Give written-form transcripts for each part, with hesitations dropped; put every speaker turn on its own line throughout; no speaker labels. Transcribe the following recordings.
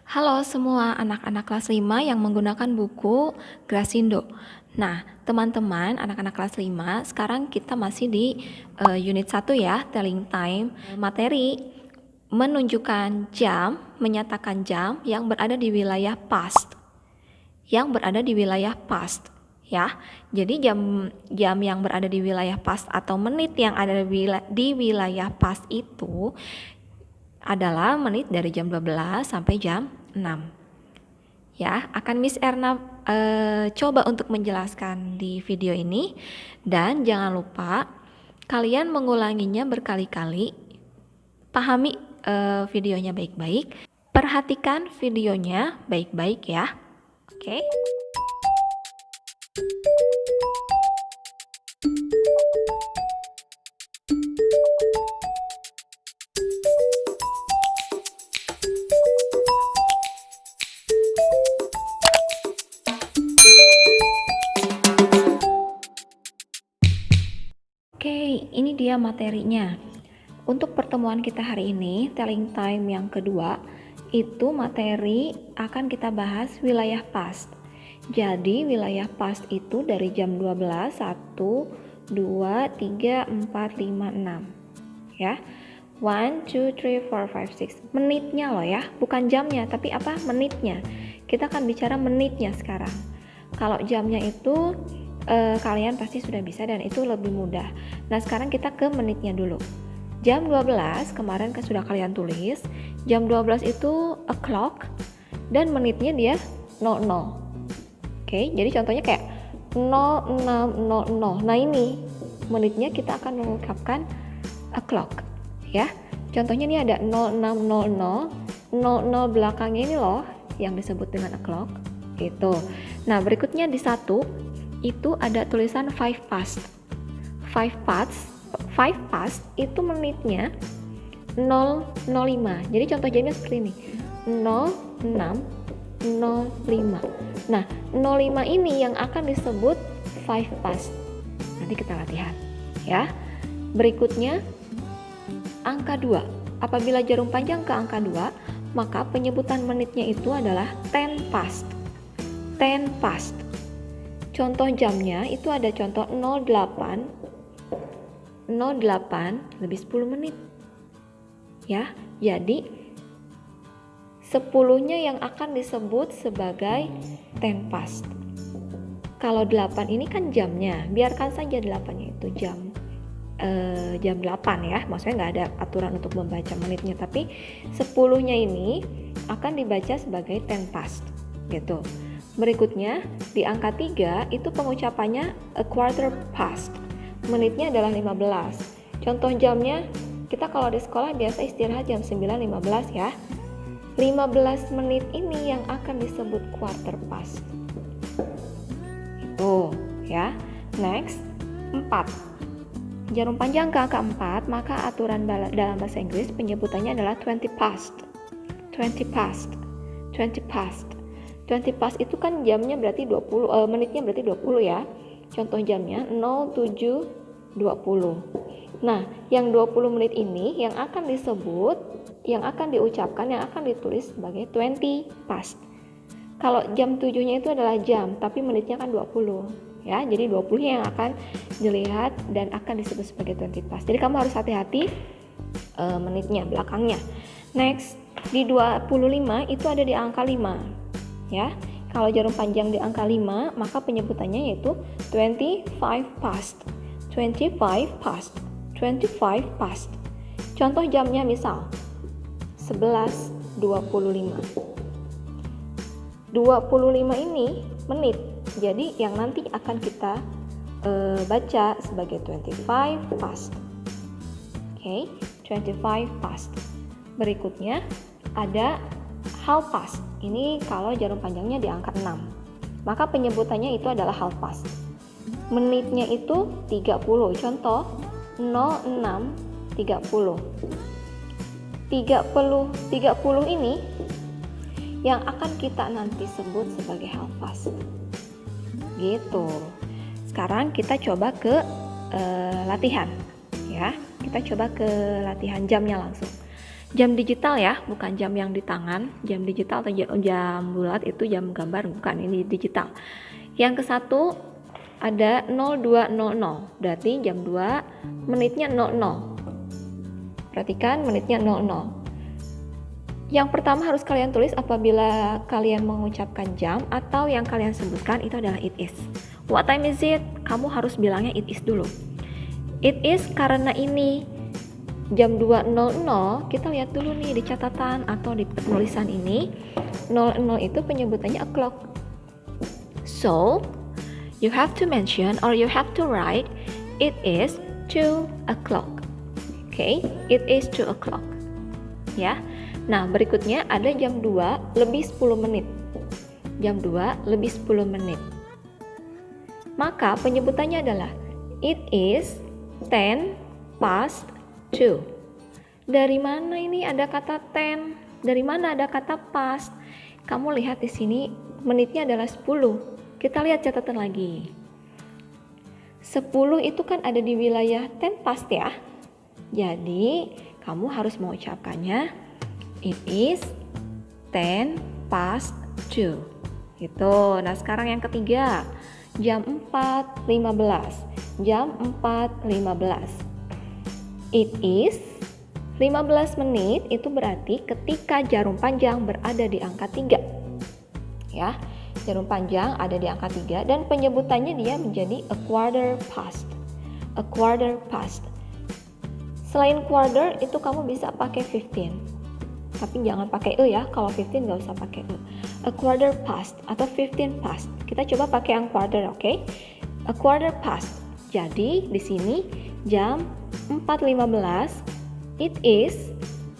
Halo semua anak-anak kelas 5 yang menggunakan buku Grasindo. Nah, teman-teman anak-anak kelas 5, sekarang kita masih di unit 1 ya, telling time. Materi menunjukkan jam, menyatakan jam yang berada di wilayah past. Yang berada di wilayah past ya. Jadi jam yang berada di wilayah past atau menit yang ada di wilayah past itu adalah menit dari jam 12 sampai jam 6. Ya, akan Miss Erna coba untuk menjelaskan di video ini, dan jangan lupa kalian mengulanginya berkali-kali. Pahami videonya baik-baik, perhatikan videonya baik-baik ya. Oke. Oke, ini dia materinya. Untuk pertemuan kita hari ini, telling time yang kedua, itu materi akan kita bahas wilayah past. Jadi wilayah past itu dari jam 12, 1, 2, 3, 4, 5, 6. Ya. 1, 2, 3, 4, 5, 6. Menitnya loh ya, bukan jamnya, tapi apa? Menitnya. Kita akan bicara menitnya sekarang. Kalau jamnya itu kalian pasti sudah bisa dan itu lebih mudah. Nah, sekarang kita ke menitnya dulu. Jam 12 kemarin kan sudah kalian tulis. Jam 12 itu o'clock dan menitnya dia 00. Oke, jadi contohnya kayak 0600. Nah, ini menitnya kita akan mengungkapkan o'clock ya. Contohnya ini ada 0600, 00 belakangnya ini loh yang disebut dengan o'clock gitu. Nah, berikutnya di 1 itu ada tulisan 5 past. 5 past itu menitnya 005. Jadi contoh jamnya seperti ini. 0605. Nah, 05 ini yang akan disebut 5 past. Nanti kita latihan ya. Berikutnya angka 2. Apabila jarum panjang ke angka 2, maka penyebutan menitnya itu adalah 10 past. 10 past. Contoh jamnya itu ada contoh 08 lebih 10 menit ya. Jadi 10-nya yang akan disebut sebagai 10 past. Kalau 8 ini kan jamnya, biarkan saja 8-nya itu jam 8 ya, maksudnya nggak ada aturan untuk membaca menitnya, tapi 10-nya ini akan dibaca sebagai 10 past gitu. Berikutnya di angka 3 itu pengucapannya a quarter past. Menitnya adalah 15. Contoh jamnya kita kalau di sekolah biasa istirahat jam 9.15 ya. 15 menit ini yang akan disebut quarter past. Itu ya. Next, 4. Jarum panjang ke angka 4, maka aturan dalam bahasa Inggris penyebutannya adalah 20 past. 20 past. 20 past. 20 past itu kan jamnya berarti 20, menitnya berarti 20 ya. Contoh jamnya 07.20. Nah, yang 20 menit ini yang akan disebut, yang akan diucapkan, yang akan ditulis sebagai 20 past. Kalau jam 7-nya itu adalah jam, tapi menitnya kan 20 ya. Jadi 20 yang akan dilihat dan akan disebut sebagai 20 past. Jadi kamu harus hati-hati menitnya, belakangnya. Next, di 25 itu ada di angka 5. Ya, kalau jarum panjang di angka 5, maka penyebutannya yaitu 25 past. 25 past. 25 past. Contoh jamnya misal 11.25. 25 ini menit. Jadi yang nanti akan kita baca sebagai 25 past. Oke, 25 past. Berikutnya ada half past. Ini kalau jarum panjangnya di angka 6. Maka penyebutannya itu adalah half past. Menitnya itu 30. Contoh 06.30. 30 ini yang akan kita nanti sebut sebagai half past. Gitu. Sekarang kita coba ke latihan ya. Kita coba ke latihan jamnya langsung. Jam digital ya, bukan jam yang di tangan. Jam digital atau jam bulat itu jam gambar, bukan, ini digital. Yang ke satu ada 02.00, berarti jam 2 menitnya 00. Perhatikan menitnya 00. Yang pertama harus kalian tulis apabila kalian mengucapkan jam, atau yang kalian sebutkan itu adalah it is. What time is it? Kamu harus bilangnya it is dulu. It is karena ini jam 2.00, kita lihat dulu nih di catatan atau di penulisan ini, 00 itu penyebutannya o'clock. So, you have to mention or you have to write it is 2 o'clock. Okay, it is 2 o'clock. Ya. Nah, berikutnya ada jam 2 lebih 10 menit. Jam 2 lebih 10 menit. Maka penyebutannya adalah it is 10 past 2. Dari mana ini ada kata 10? Dari mana ada kata past? Kamu lihat di sini menitnya adalah 10. Kita lihat catatan lagi. 10 itu kan ada di wilayah 10 past ya. Jadi, kamu harus mengucapkannya it is 10 past 2. Gitu. Nah, sekarang yang ketiga, jam 4.15. Jam 4.15. It is 15 menit, itu berarti ketika jarum panjang berada di angka 3. Ya, jarum panjang ada di angka 3 dan penyebutannya dia menjadi a quarter past. A quarter past. Selain quarter itu kamu bisa pakai 15. Tapi jangan pakai e ya, kalau 15 nggak usah pakai e. A quarter past atau 15 past. Kita coba pakai yang quarter, oke? A quarter past. Jadi di sini jam 4.15, it is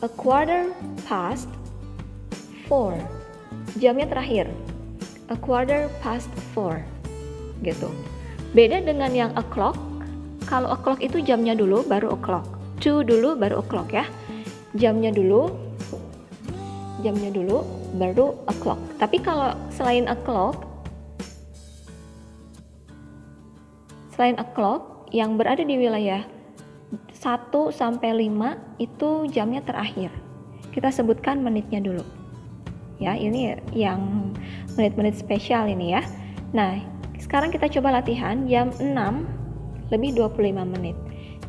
a quarter past 4. Jamnya terakhir, a quarter past 4. Gitu. Beda dengan yang o'clock. Kalau o'clock itu jamnya dulu baru o'clock. 2 dulu baru o'clock ya. Jamnya dulu baru o'clock. Tapi kalau selain o'clock yang berada di wilayah 1 sampai 5 itu jamnya terakhir. Kita sebutkan menitnya dulu. Ya, ini yang menit-menit spesial ini ya. Nah, sekarang kita coba latihan jam 6 lebih 25 menit.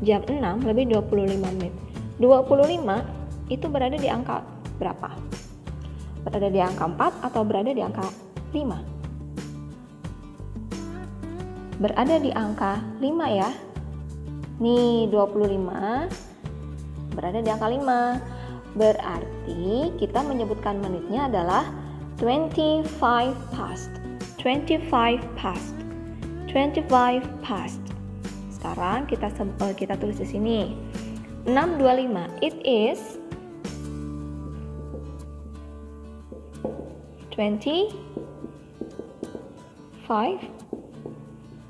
Jam 6 lebih 25 menit. 25 itu berada di angka berapa? Berada di angka 4 atau berada di angka 5? Berada di angka 5 ya. Nih 25 berada di angka 5. Berarti kita menyebutkan menitnya adalah 25 past. 25 past. 25 past. Sekarang kita tulis di sini. 6.25. It is 25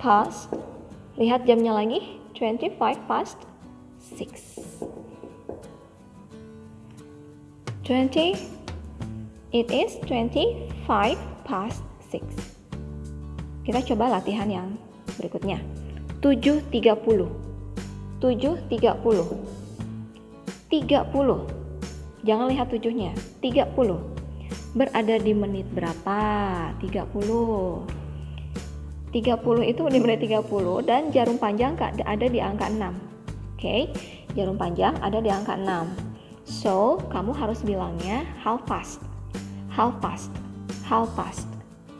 past. Lihat jamnya lagi. 25 past 6. It is 25 past 6. Kita coba latihan yang berikutnya. 7.30. 7.30. 30. Jangan lihat 7-nya. 30. Berada di menit berapa? 30 itu di menit 30 dan jarum panjang ada di angka 6. Oke, jarum panjang ada di angka 6. So, kamu harus bilangnya how fast. How fast. How fast.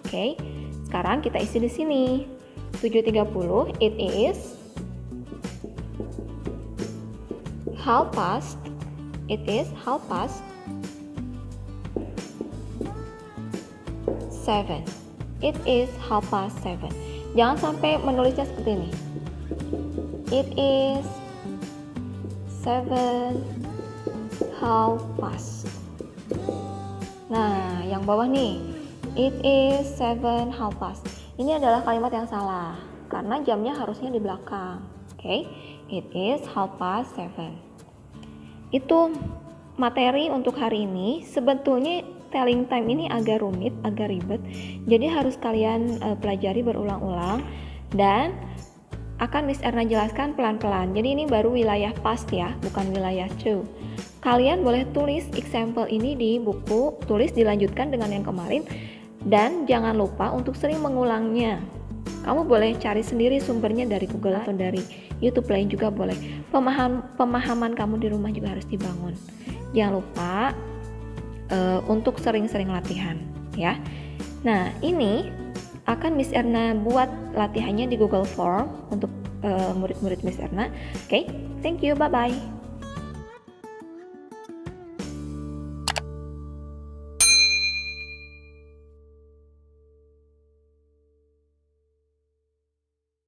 Oke. Sekarang kita isi di sini. 7.30 it is how fast. It is how fast 7. It is 7:30. Jangan sampai menulisnya seperti ini. It is 7:30. Nah, yang bawah nih. It is 7:30. Ini adalah kalimat yang salah karena jamnya harusnya di belakang. Oke. It is 7:30. Itu materi untuk hari ini. Sebetulnya telling time ini agak rumit, agak ribet. Jadi harus kalian pelajari berulang-ulang dan akan Miss Erna jelaskan pelan-pelan. Jadi ini baru wilayah past ya, bukan wilayah to. Kalian boleh tulis example ini di buku, tulis dilanjutkan dengan yang kemarin, dan jangan lupa untuk sering mengulangnya. Kamu boleh cari sendiri sumbernya dari Google atau dari YouTube lain juga boleh. Pemahaman kamu di rumah juga harus dibangun. Jangan lupa untuk sering-sering latihan ya. Nah, ini akan Miss Erna buat latihannya di Google Form untuk murid-murid Miss Erna. Oke, thank you, bye-bye.